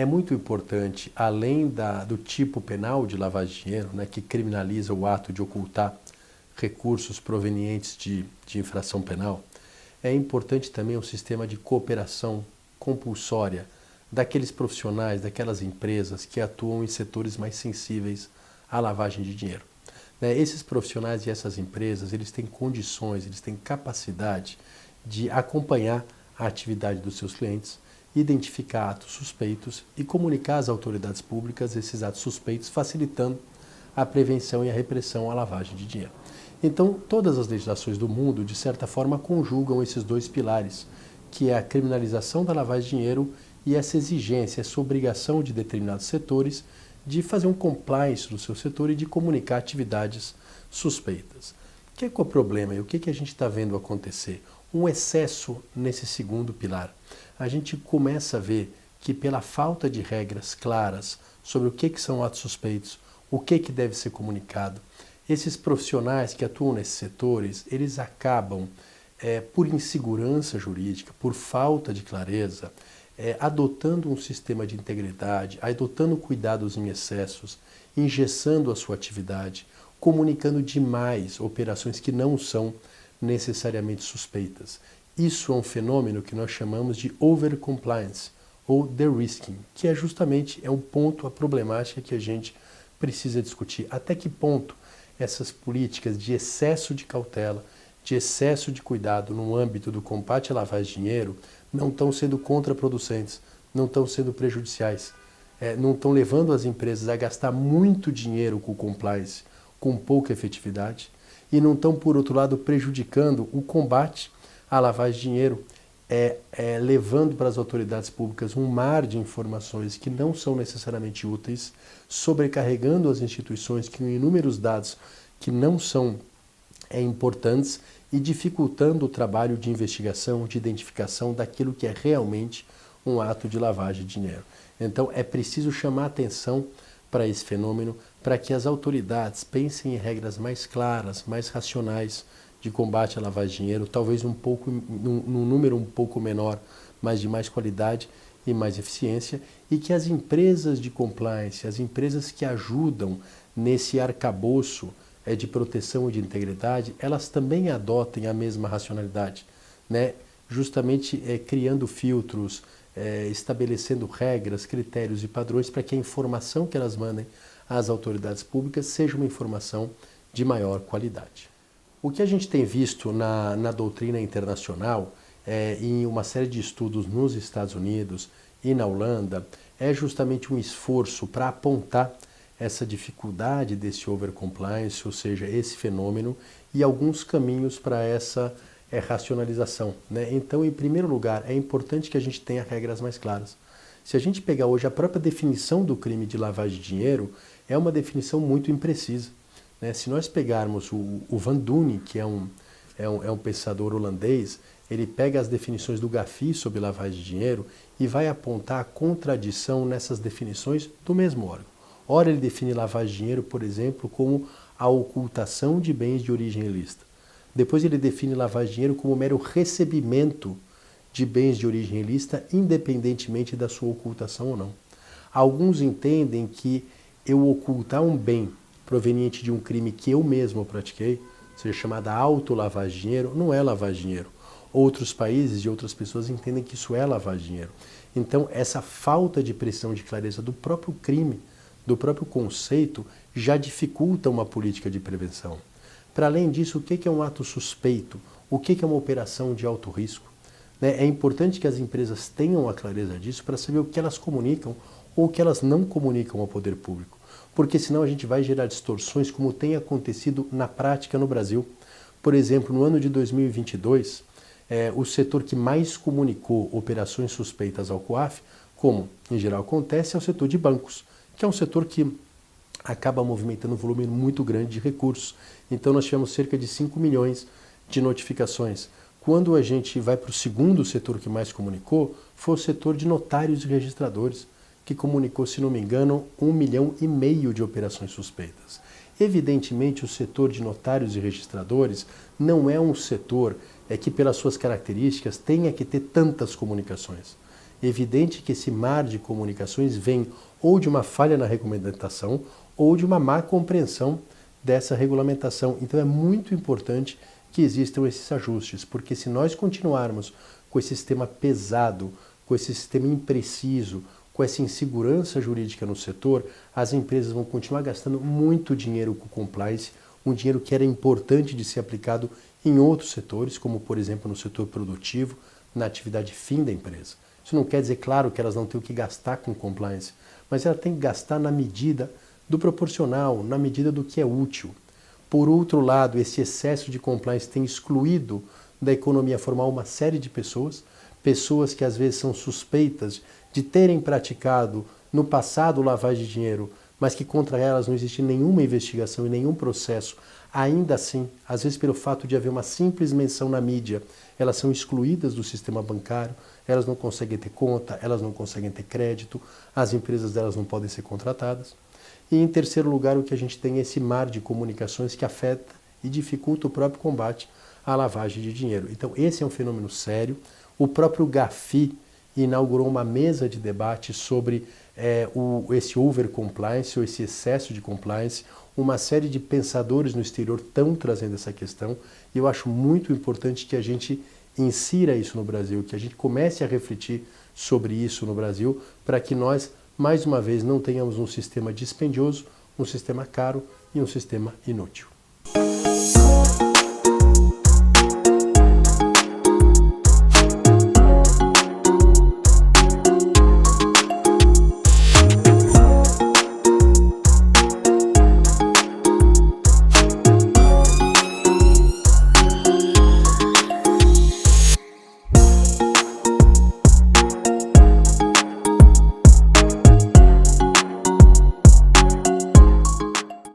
é muito importante, além do tipo penal de lavagem de dinheiro, né, que criminaliza o ato de ocultar recursos provenientes de infração penal, é importante também um sistema de cooperação compulsória daqueles profissionais, daquelas empresas que atuam em setores mais sensíveis à lavagem de dinheiro. Esses profissionais e essas empresas, eles têm condições, eles têm capacidade de acompanhar a atividade dos seus clientes, identificar atos suspeitos e comunicar às autoridades públicas esses atos suspeitos, facilitando a prevenção e a repressão à lavagem de dinheiro. Então, todas as legislações do mundo, de certa forma, conjugam esses dois pilares, que é a criminalização da lavagem de dinheiro e essa exigência, essa obrigação de determinados setores de fazer um compliance do seu setor e de comunicar atividades suspeitas. O que é o problema e o que a gente está vendo acontecer? Um excesso nesse segundo pilar. A gente começa a ver que pela falta de regras claras sobre o que são atos suspeitos, o que deve ser comunicado, esses profissionais que atuam nesses setores, eles acabam, por insegurança jurídica, por falta de clareza, adotando um sistema de integridade, adotando cuidados em excessos, engessando a sua atividade, comunicando demais operações que não são necessariamente suspeitas. Isso é um fenômeno que nós chamamos de overcompliance ou de-risking, que é justamente um ponto, a problemática que a gente precisa discutir. Até que ponto essas políticas de excesso de cautela, de excesso de cuidado no âmbito do combate à lavagem de dinheiro não estão sendo contraproducentes, não estão sendo prejudiciais, não estão levando as empresas a gastar muito dinheiro com o compliance, com pouca efetividade, e não estão, por outro lado, prejudicando o combate à lavagem de dinheiro, levando para as autoridades públicas um mar de informações que não são necessariamente úteis, sobrecarregando as instituições com inúmeros dados que não são importantes e dificultando o trabalho de investigação, de identificação daquilo que é realmente um ato de lavagem de dinheiro. Então é preciso chamar atenção para esse fenômeno, para que as autoridades pensem em regras mais claras, mais racionais de combate à lavagem de dinheiro, talvez num número um pouco menor, mas de mais qualidade e mais eficiência, e que as empresas de compliance, as empresas que ajudam nesse arcabouço de proteção e de integridade, elas também adotem a mesma racionalidade, justamente criando filtros, estabelecendo regras, critérios e padrões para que a informação que elas mandem às autoridades públicas seja uma informação de maior qualidade. O que a gente tem visto na doutrina internacional, em uma série de estudos nos Estados Unidos e na Holanda, é justamente um esforço para apontar essa dificuldade desse overcompliance, ou seja, esse fenômeno, e alguns caminhos para essa racionalização. Então, em primeiro lugar, é importante que a gente tenha regras mais claras. Se a gente pegar hoje a própria definição do crime de lavagem de dinheiro, é uma definição muito imprecisa. Se nós pegarmos o Van Doene, que é um pensador holandês, ele pega as definições do GAFI sobre lavagem de dinheiro e vai apontar a contradição nessas definições do mesmo órgão. Ora, ele define lavagem de dinheiro, por exemplo, como a ocultação de bens de origem ilícita. Depois ele define lavagem de dinheiro como mero recebimento de bens de origem ilícita, independentemente da sua ocultação ou não. Alguns entendem que eu ocultar um bem proveniente de um crime que eu mesmo pratiquei, seja chamada autolavagem de dinheiro, não é lavagem de dinheiro. Outros países e outras pessoas entendem que isso é lavagem de dinheiro. Então, essa falta de precisão de clareza do próprio crime, do próprio conceito, já dificulta uma política de prevenção. Para além disso, o que é um ato suspeito? O que é uma operação de alto risco? É importante que as empresas tenham a clareza disso para saber o que elas comunicam ou o que elas não comunicam ao poder público. Porque senão a gente vai gerar distorções como tem acontecido na prática no Brasil. Por exemplo, no ano de 2022, o setor que mais comunicou operações suspeitas ao COAF, como em geral acontece, é o setor de bancos, que é um setor que acaba movimentando um volume muito grande de recursos. Então nós tivemos cerca de 5 milhões de notificações. Quando a gente vai para o segundo setor que mais comunicou, foi o setor de notários e registradores, que comunicou, se não me engano, 1,5 milhão de operações suspeitas. Evidentemente, o setor de notários e registradores não é um setor que, pelas suas características, tenha que ter tantas comunicações. evidente que esse mar de comunicações vem ou de uma falha na regulamentação ou de uma má compreensão dessa regulamentação. Então é muito importante que existam esses ajustes, porque se nós continuarmos com esse sistema pesado, com esse sistema impreciso, com essa insegurança jurídica no setor, as empresas vão continuar gastando muito dinheiro com compliance, um dinheiro que era importante de ser aplicado em outros setores, como por exemplo no setor produtivo, na atividade fim da empresa. Isso não quer dizer, claro, que elas não têm o que gastar com compliance, mas ela tem que gastar na medida do proporcional, na medida do que é útil. Por outro lado, esse excesso de compliance tem excluído da economia formal uma série de pessoas que às vezes são suspeitas de terem praticado no passado lavagem de dinheiro, mas que contra elas não existe nenhuma investigação e nenhum processo. Ainda assim, às vezes pelo fato de haver uma simples menção na mídia, elas são excluídas do sistema bancário, elas não conseguem ter conta, elas não conseguem ter crédito, as empresas delas não podem ser contratadas. E em terceiro lugar, o que a gente tem é esse mar de comunicações que afeta e dificulta o próprio combate à lavagem de dinheiro. Então esse é um fenômeno sério. O próprio GAFI inaugurou uma mesa de debate sobre esse over-compliance ou esse excesso de compliance. Uma série de pensadores no exterior estão trazendo essa questão e eu acho muito importante que a gente insira isso no Brasil, que a gente comece a refletir sobre isso no Brasil, para que nós, mais uma vez, não tenhamos um sistema dispendioso, um sistema caro e um sistema inútil.